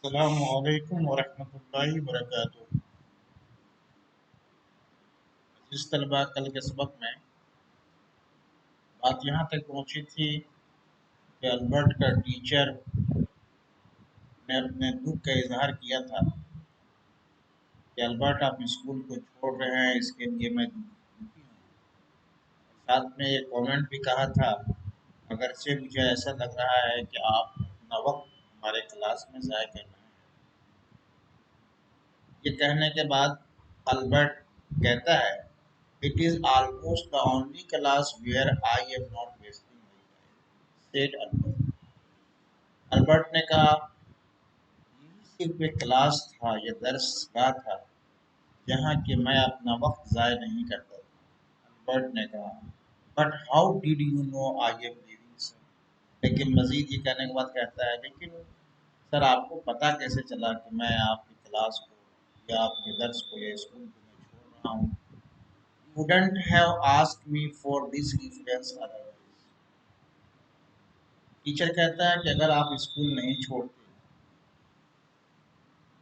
अस्सलामुअलैकुम वरहमतुल्लाहि वबरकातुहू। इस तलबा कल के सबक में बात यहाँ तक पहुँची थी कि अल्बर्ट का टीचर ने अपने दुख का इजहार किया था कि अल्बर्ट आप स्कूल को छोड़ रहे हैं, इसके लिए मैं दुखी हूँ। साथ में एक कमेंट भी कहा था, अगर से मुझे ऐसा लग रहा है कि आप अपना वक्त हमारे क्लास में ज़ाया कर रहे हैं। ये कहने के बाद अल्बर्ट कहता है, it is almost the only class where I am not wasting my time, said Albert. Albert ने कहा, ये सिर्फ एक क्लास था, ये दर्सगाह था जहाँ कि मैं अपना वक्त ज़ाया नहीं करता था। अल्बर्ट ने कहा, but how did you know I am leaving sir? लेकिन मजीद ये कहने के बाद कहता है, लेकिन सर आपको पता कैसे चला कि मैं आपकी क्लास को या आपके दर्स को या स्कूल को मैं छोड़ रहा हूँ? Wouldn't have asked me for this reference otherwise. Teacher कहता है कि अगर आप स्कूल नहीं छोड़ते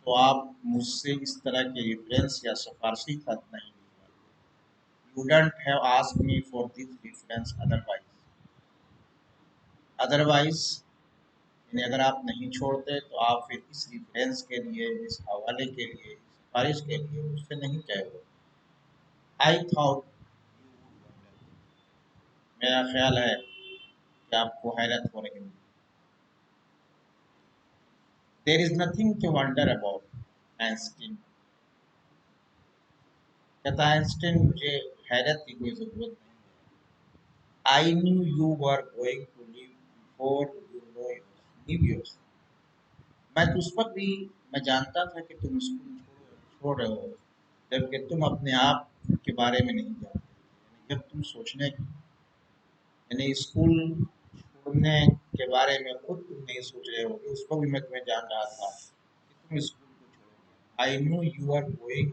तो आप मुझसे इस तरह के रेफरेंस या सिफारशी खत नहीं लिखवाते। Wouldn't have asked me for this reference otherwise. Otherwise यानी अगर आप नहीं छोड़ते तो आप फिर इस रेफरेंस के लिए, इस हवाले के लिए, सिफारिश के लिए मुझसे नहीं कहे। I thought you would wonder. मेरा ख्याल है कि आपको हैरत हो रही है। There is nothing to wonder about Einstein. कहता आइंस्टीन, मुझे हैरत की कोई जरूरत नहीं। I knew you were going to leave before you know leave yours. मैं तो उस वक्त भी मैं जानता था कि तुम स्कूल छोड़ रहे हो, जबकि तुम अपने आप के बारे में नहीं जानते। जब तुम सोचने यानी स्कूल छोड़ने के बारे में खुद तुम नहीं सोच रहे हो, उस वक्त भी मैं तुम्हें जान रहा था कि तुम स्कूल को छोड़ोगे। I know you are going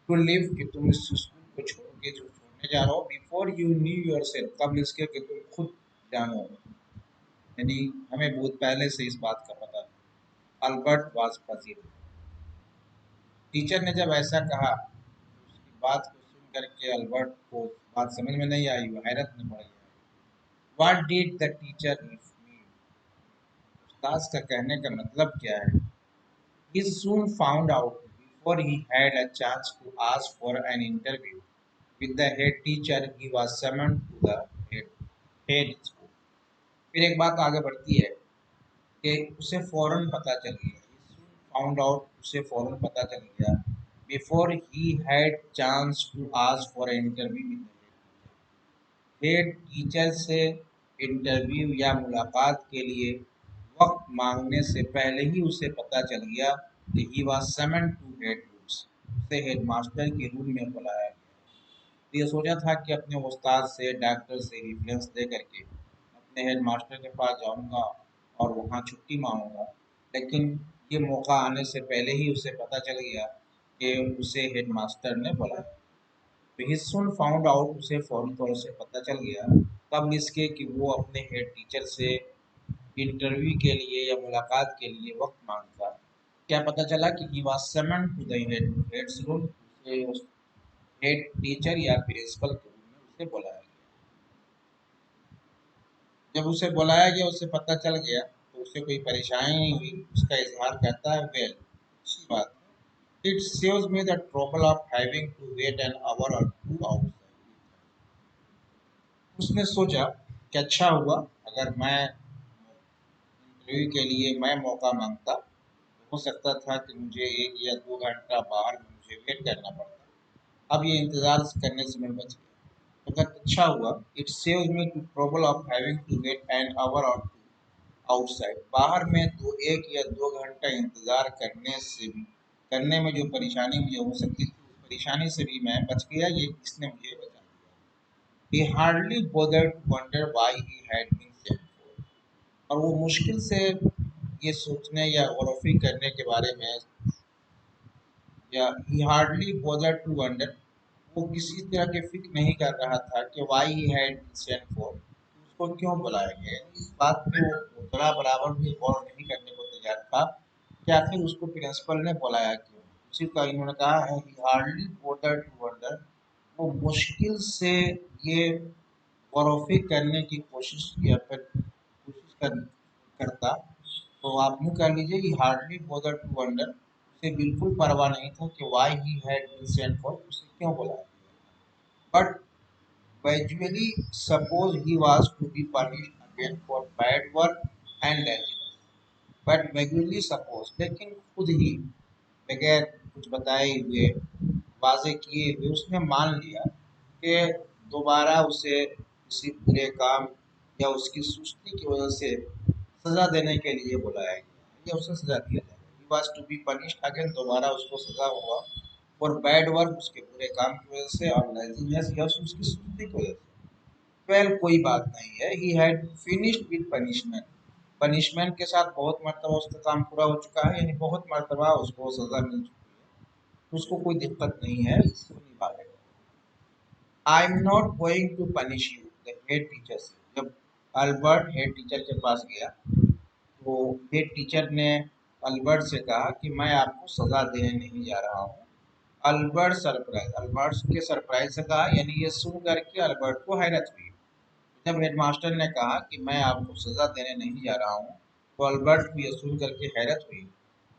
to leave कि तुम इस स्कूल को छोड़ोगे, जो छोड़ने जा रहे हो, before you new your self, कब इसके कि तुम खुद जानो। यानी हमें बहुत पहले से इस बात का पता था। Albert was पजील। टीचर ने जब ऐसा कहा तो उसकी बात को सुन करके अल्बर्ट को बात समझ में नहीं आई, वो हैरत में पड़ गया। What did the teacher mean? उस्ताद का कहने का मतलब क्या है? He soon found out before he had a chance to ask for an interview with the head teacher. He was summoned to the head school. फिर एक बात आगे बढ़ती है कि उसे फौरन पता चल गया। He soon found out, उसे फौरन पता चल गया। Before he had chance to ask for an interview with the head teacher से इंटरव्यू या मुलाकात के लिए वक्त मांगने से पहले ही उसे पता चल गया कि he was summoned to head rooms, उसे हेडमास्टर के रूम में बुलाया गया। ये सोचा था कि अपने उस्ताद से, डॉक्टर से रेफरेंस दे करके अपने हेडमास्टर के पास जाऊंगा और वहाँ छुट्टी मांगूंगा, लेकिन ये मौका आने से पहले ही उसे पता चल गया कि उसे हेडमास्टर ने बुलाया। तो ही सुन फाउंड आउट, उसे फौरी तौर से पता चल गया तब इसके कि वो अपने हेड टीचर से इंटरव्यू के लिए या मुलाकात के लिए वक्त मांगता। क्या पता चला कि he was summoned to the head's room, उसे उस हेड टीचर या प्रिंसिपल के रूम में उसे बुलाया गया। जब उसे बुलाया गया, उसे पता चल गया तो उसे कोई परेशानी नहीं हुई। उसका इजहार करता है, वेल अच्छी बात, it saves me the trouble of having to wait an hour or two hours. उसने सोचा कि अच्छा हुआ अगर मैं इंटरव्यू के लिए मैं मौका मांगता, तो हो सकता था कि मुझे 1 या 2 घंटा बाहर में मुझे वेट करना पड़ता। अब ये इंतज़ार करने से मैं बच गया। तो कहता अच्छा हुआ, it saves me to trouble of having to wait an hour or two outside. बाहर में 1 या 2 घंटा इंतज़ार करने में जो परेशानी मुझे हो सकती थी, उस परेशानी से भी मैं बच गया। ये इसने मुझे बचा दिया। He hardly bothered to wonder why he had been sent for. और वो मुश्किल से ये सोचने या गौरफी करने के बारे में, या he hardly bothered to wonder, वो किसी तरह के फिक्र नहीं कर रहा था कि why he had been sent for, उसको क्यों बुलाया गया। इस बात पे वो जरा बराबर भी गौर नहीं करने को तैयार था कि आखिर उसको प्रिंसिपल ने बुलाया क्यों। उसी का इन्होंने कहा है he hardly bother to wonder, वो मुश्किल से ये गौरफी करने की कोशिश या फिर करता। तो आप यूँ कह लीजिए he hardly bother to wonder, उसे बिल्कुल परवाह नहीं था कि why he had been sent for, उसे क्यों बुलाया। But gradually suppose he was to be punished again for bad work and laziness. But regularly suppose, लेकिन खुद ही बगैर कुछ बताए हुए, वाजे किए हुए उसने मान लिया कि दोबारा उसे किसी बुरे काम या उसकी सुस्ती की वजह से सजा देने के लिए बुलाया गया या उसे सजा दिया जाएगा। He was to be punished again, दोबारा उसको सजा हुआ और बैड वर्क, उसके बुरे काम की वजह से, और लेजीनेस या उसकी सुस्ती की वजह से। वेल कोई बात नहीं है, he had finished with punishment, punishment के साथ बहुत मरतबा उसका काम पूरा हो चुका है, यानी बहुत मरतबा उसको सजा मिल चुकी है, तो उसको कोई दिक्कत नहीं है, इसको निभा लेगा। I am not going to punish you, the head teacher से, जब अल्बर्ट हेड टीचर के पास गया तो हेड टीचर ने अल्बर्ट से कहा कि मैं आपको सजा देने नहीं जा रहा हूँ। अल्बर्ट सरप्राइज, अल्बर्ट के सरप्राइज से कहा, यानी ये सुन करके अल्बर्ट को हैरत हुई। जब हेडमास्टर ने कहा कि मैं आपको सजा देने नहीं जा रहा हूँ, तो अल्बर्ट को यह सुन करके हैरत हुई।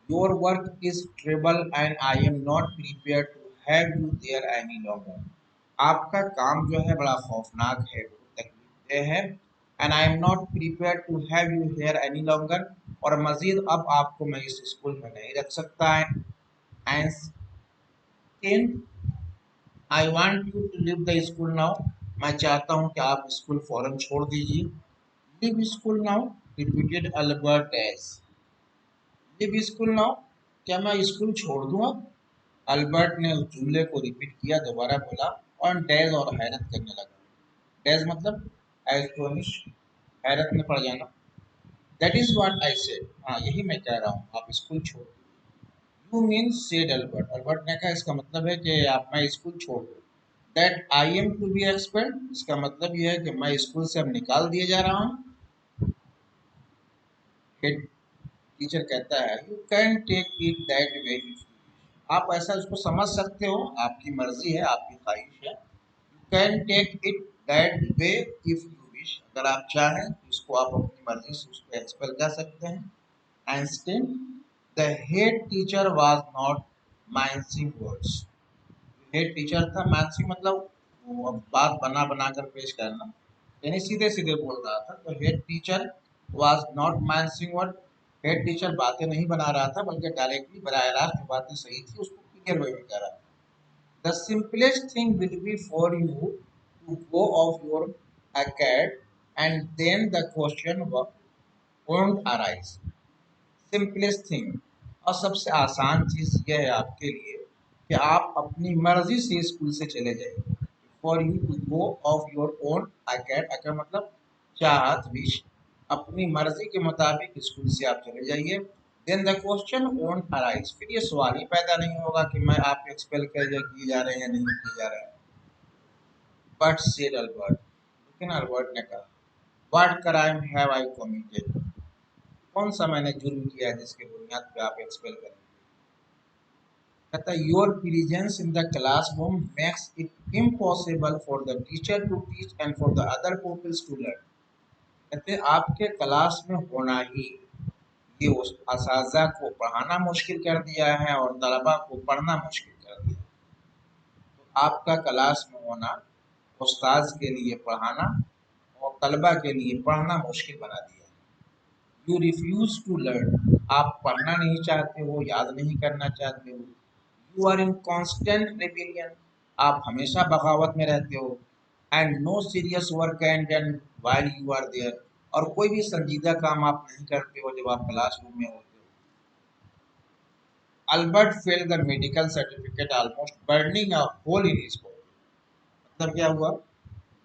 Your work is terrible and I am not prepare to have you there any longer, आपका काम जो है बड़ा खौफनाक है, तकलीफदेह है, and I am not prepare to have you here any longer, और मजीद अब आपको मैं इस स्कूल में नहीं रख सकता है। And I want you to leave the school now, मैं चाहता हूँ कि आप स्कूल फौरन छोड़ दीजिए। Leave school now, repeated Albert as, leave school now, क्या मैं स्कूल छोड़ दूँ अब। अल्बर्ट ने उस जुमले को रिपीट किया, दोबारा बोला, और डैज और हैरत करने लगा। डैज मतलब एस्टोनिश, हैरत में पड़ जाना। That is what I said, हाँ यही मैं कह रहा हूँ, आप स्कूल छोड़ दीजिए। You mean said Albert, Albert ने कहा इसका मतलब है कि आप, मैं स्कूल छोड़ दूँ। That I am to be expelled, इसका मतलब यह है कि मैं स्कूल से अब निकाल दिया जा रहा हूँ। हेड टीचर कहता है you can take it that way, आप ऐसा उसको समझ सकते हो, आपकी मर्जी है, आपकी ख्वाहिश है। You can take it that way if you wish, अगर आप चाहें तो इसको आप अपनी मर्जी से उसको एक्सपेल कर सकते हैं। And the head teacher was not mincing words, head teacher था, मानसिक मतलब वो बात बना बना कर पेश करना, यानी सीधे सीधे बोल रहा था। तो head teacher was not mincing word, head teacher बातें नहीं बना रहा था, बल्कि डायरेक्टली बराह रास्त बातें सही थी उसको क्लियर वे में कह रहा था। The simplest thing will be for you to go of your acad and then the question won't arise, simplest thing, और सबसे आसान चीज यह है आपके लिए कि आप अपनी मर्जी से स्कूल से चले जाइए। For you to go of your own accord, accord मतलब चाहत विश, अपनी मर्जी के मुताबिक स्कूल से आप चले जाइए। Then the question won't arise, फिर ये सवाल ही पैदा नहीं होगा कि मैं आप एक्सपेल किए जा रहे हैं या नहीं किए जा रहे हैं। बट सेड अल्बर्ट, लेकिन अल्बर्ट ने कहा, what crime have I committed, कौन सा मैंने जुर्म किया है जिसके बुनियाद पे आप एक्सपेल करें। कहता है your presence in the classroom makes it impossible for the teacher to teach and for the other peoples to learn, कहते हैं आपके क्लास में होना ही ये उस असाजा को पढ़ाना मुश्किल कर दिया है और तलबा को पढ़ना मुश्किल कर दिया। तो आपका क्लास में होना उस्ताद के लिए पढ़ाना और तलबा के लिए पढ़ना मुश्किल बना दिया। यू रिफ्यूज टू लर्न, आप पढ़ना नहीं चाहते हो, याद नहीं करना चाहते हो। You are in constant rebellion, आप हमेशा बगावत में रहते हो। And no serious work and done while you are there, और कोई भी संजीदा काम आप नहीं करते हो जब आप क्लासरूम में होते हो। Albert felt the medical certificate almost burning a hole in his pocket, मतलब क्या हुआ,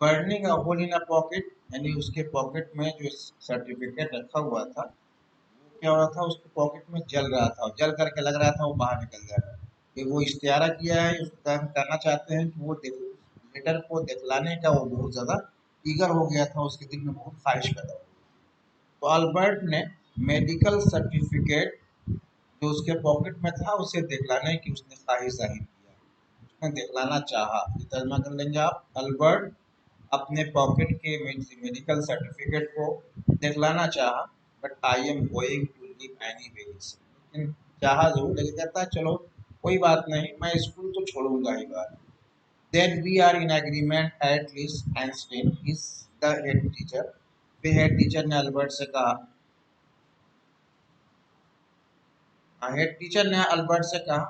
burning a hole in a pocket, यानी उसके पॉकेट में जो सर्टिफिकेट रखा हुआ था वो क्या हो रहा था, उसके पॉकेट में जल रहा था, और जल करके लग रहा था वो बाहर निकल जा रहा है। कि वो इश्तिहारा किया है, उसको हम करना चाहते हैं कि वो लेटर को दिखलाने का वो बहुत ज़्यादा ईगर हो गया था, उसके दिल में बहुत ख्वाहिश पैदा हो गई। तो अल्बर्ट ने मेडिकल सर्टिफिकेट जो उसके पॉकेट में था उसे दिखलाने की उसने ख्वाहिश जाहिर किया, उसने दिखलाना चाहा। ये तर्जमा कर लेंगे आप। अल्बर्ट अपने पॉकेट के मेडिकल सर्टिफिकेट को दिखलाना चाहा, but I am going to leave anyways. लेकिन चाहा जरूर, लेकिन कहता है चलो कोई बात नहीं, मैं स्कूल तो छोड़ूंगा ही बात। Then we are in agreement at least Einstein is the head teacher. फिर हेड टीचर ने अल्बर्ट से कहा, हेड टीचर ने अल्बर्ट से कहा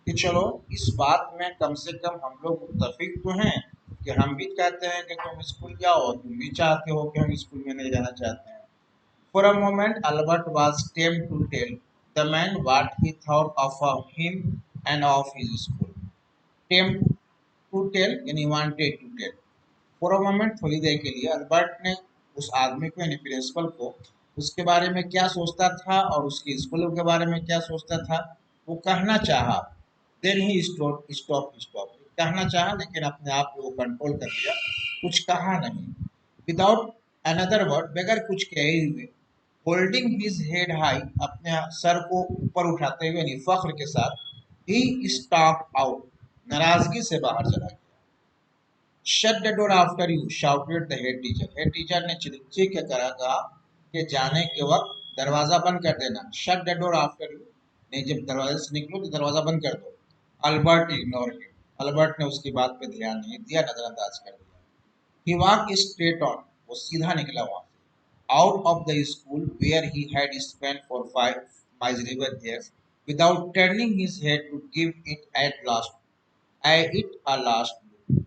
कि चलो इस बात में कम से कम हम लोग मुत्तफिक तो हैं कि हम भी कहते हैं कि तुम स्कूल जाओ, तुम भी चाहते हो कि हम स्कूल में नहीं जाना चाहते हैं। For a moment Albert was tempted to tell the man what he thought of him and of his school. Tempt to tell यानी wanted to tell. For a moment थोड़ी देर के लिए अल्बर्ट ने उस आदमी को यानी प्रिंसिपल को उसके बारे में क्या सोचता था और उसके स्कूल के बारे में क्या सोचता था वो कहना चाहा। Then he stop stop stop कहना चाहा, लेकिन अपने आप को वो कंट्रोल कर लिया, कुछ कहा नहीं। विदाउट अनदर वर्ड, बगैर कुछ कहे हुए, होल्डिंग हिज हेड हाई अपने सर को ऊपर उठाते हुए यानी फख्र के साथ, ही स्टॉप आउट नाराजगी से बाहर चला गया। Shut the door after you shouted the head teacher. Head teacher ने चीख के कहा कि जाने के वक्त दरवाजा बंद कर देना। Shut the door after you नहीं, जब दरवाजे से निकलो तो दरवाजा बंद कर दो। Albert ignore him. अल्बर्ट ने उसकी बात पे ध्यान नहीं दिया, नजरअंदाज कर दिया। ही वॉक स्ट्रेट ऑन, वो सीधा निकला वहां से, out of the school where he had spent for 5 miserable years without turning his head to give it at last it a last look।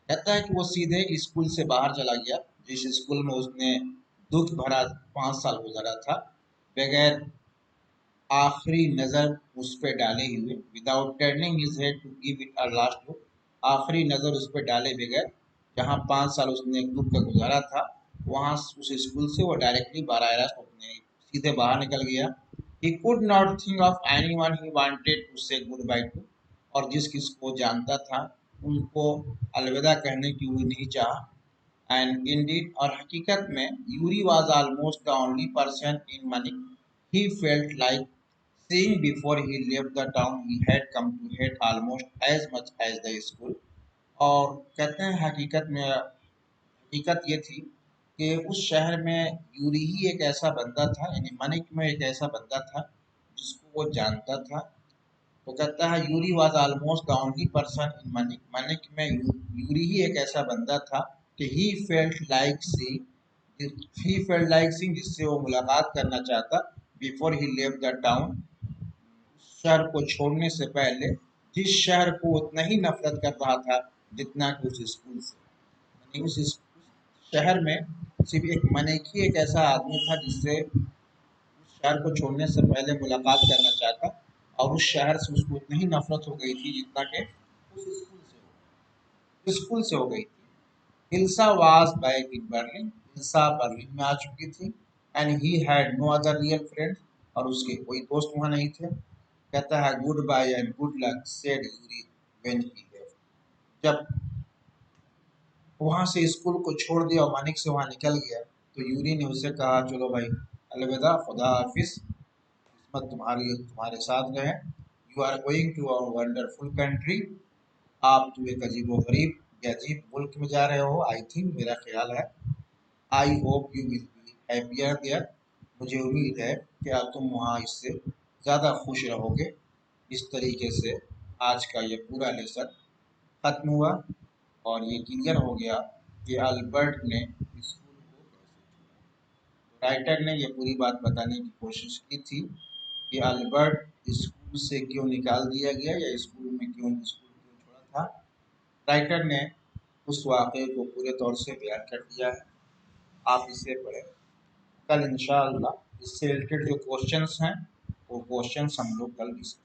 कहता है कि वो सीधे स्कूल से बाहर चला गया, जिस स्कूल में उसने दुख भरा 5 साल गुजारा था, बगैर आखिरी नजर उस पर डाले हुए, without turning his head to give it a last look, आखिरी नजर उस पर डाले बगैर। जहाँ 5 साल उसने दुख का गुजारा था, वहां उस स्कूल से वो डायरेक्टली बारह रास्त अपने सीधे बाहर निकल गया। He could not think of anyone he wanted to say goodbye to, और जिस किसको जानता था उनको अलविदा कहने की वो नहीं चाहा। एंड इंडीड, और हकीकत में, Yuri was almost the only person in money he felt like seeing before he left the town he had come to hate almost as much as the school। और कहते हैं हकीकत ये थी कि उस शहर में यूरी ही एक ऐसा बंदा था, यानी मनिक में एक ऐसा बंदा था जिसको वो जानता था। तो कहता है Yuri was almost the only person in Munich, Munich में यूरी ही एक ऐसा बंदा था कि ही फेल्ट लाइक सिंह जिससे वो मुलाकात करना चाहता, बिफोर ही लेव द टाउन, शहर को छोड़ने से पहले, जिस शहर को उतना ही नफरत कर रहा था जितना कि उस स्कूल से। यानी उस शहर में सिर्फ एक मनिक ही एक ऐसा आदमी था जिससे उस शहर को छोड़ने से पहले मुलाकात करना चाहता, और उस शहर से उसको इतनी ही नफरत हो गई थी जितना कि स्कूल से हो गई थी। Elsa was back in Berlin, Elsa Berlin में आ चुकी थी। And he had no other real friend, और उसके कोई दोस्त वहां नहीं थे। कहता है goodbye and good luck said Yuri when he left. जब वहां से स्कूल को छोड़ दिया और मानिक से वहां निकल गया, तो यूरी ने उसे कहा चलो भाई अलविदा, खुदा हाफिज, किस्मत तुम्हारे साथ रहे। You are going to our wonderful country. आप तो एक अजीब मुल्क में जा रहे हो, आई थिंक, मेरा ख्याल है। I hope you will be happier there. मुझे उम्मीद है कि आप तुम वहाँ इससे ज़्यादा खुश रहोगे। इस तरीके से आज का ये पूरा लेसन ख़त्म हुआ और ये क्लियर हो गया कि अल्बर्ट ने स्कूल को कैसे छोड़ा। राइटर ने ये पूरी बात बताने की कोशिश की थी कि अल्बर्ट स्कूल से क्यों निकाल दिया गया या स्कूल क्यों छोड़ा था। राइटर ने उस वाक़े को पूरे तौर से बयान कर दिया है, आप इसे पढ़ें। कल इंशाअल्लाह इससे रिलेटेड जो क्वेश्चंस हैं वो क्वेश्चंस हम लोग कल डिस्कस